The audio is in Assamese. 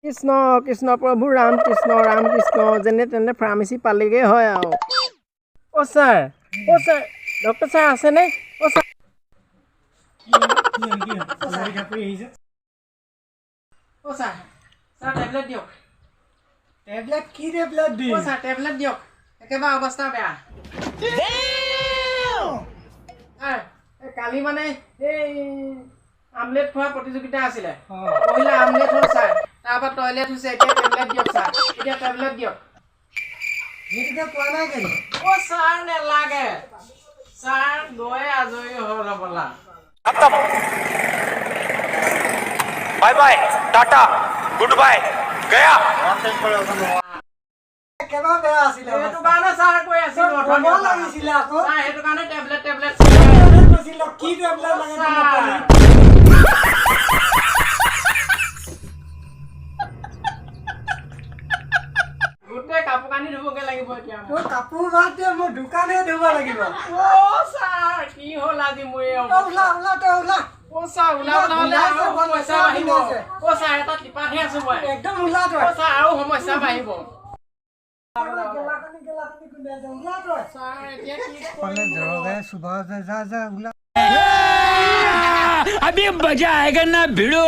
কৃষ্ণ কৃষ্ণ প্ৰভু ৰাম কৃষ্ণ যেনে তেনে ফাৰ্মাচী পালেগৈ হয় আৰু অ' ছাৰ ডক্টৰ ছাৰ আছেনে অ' ছাৰ অ' ছাৰ টেবলেট দিয়ক টেবলেট কি টেবলেট দি অ' ছাৰ টেবলেট দিয়ক একেবাৰে অৱস্থা বেয়া কালি মানে এই আমলেট খোৱা প্ৰতিযোগিতা আছিলে পহিলা আমলেট হ'ল ছাৰ তাৰপৰা টয়লেট হৈছে এতিয়া টেবলেট দিয়ক ছাৰ এতিয়া টেবলেট দিয়ক সেইটোকে কোৱা নাই কেলে অ' ছাৰ নেলাগে ছাৰ গৈ আজৰি হ'ল হ'বলা bye bye tata good bye गया কেবা বেয়া আছিলে সেইটো কাৰণে ছাৰ কৈ আছিলোঁ ক'ব লাগিছিলে আকৌ ছাৰ সেইটো কাৰণে টেবলেট কৈছিল কি টেবলেট লাগে গোটেই কাপোৰ কানি ধুবগৈ লাগিব এতিয়া তোৰ কাপোৰ বাদ দিয়ে মোৰ দোকানে ধুব লাগিব অ' ছাৰ কি হ'ল আজি মোৰ এই ওলা ওলা তই ওলা অ' ছাৰ ওলাবলৈ আৰু সমস্যা বাঢ়িব অ' ছাৰ এটা টিপাতহে আছোঁ মই একদম ওলা তই অ' ছাৰ আৰু সমস্যা বাঢ়িব ওলা তই ছাৰ এতিয়া কি কলে দৰগাই সুভাষ যা যা ওলা अभी मजा आएगा ना भिड़ो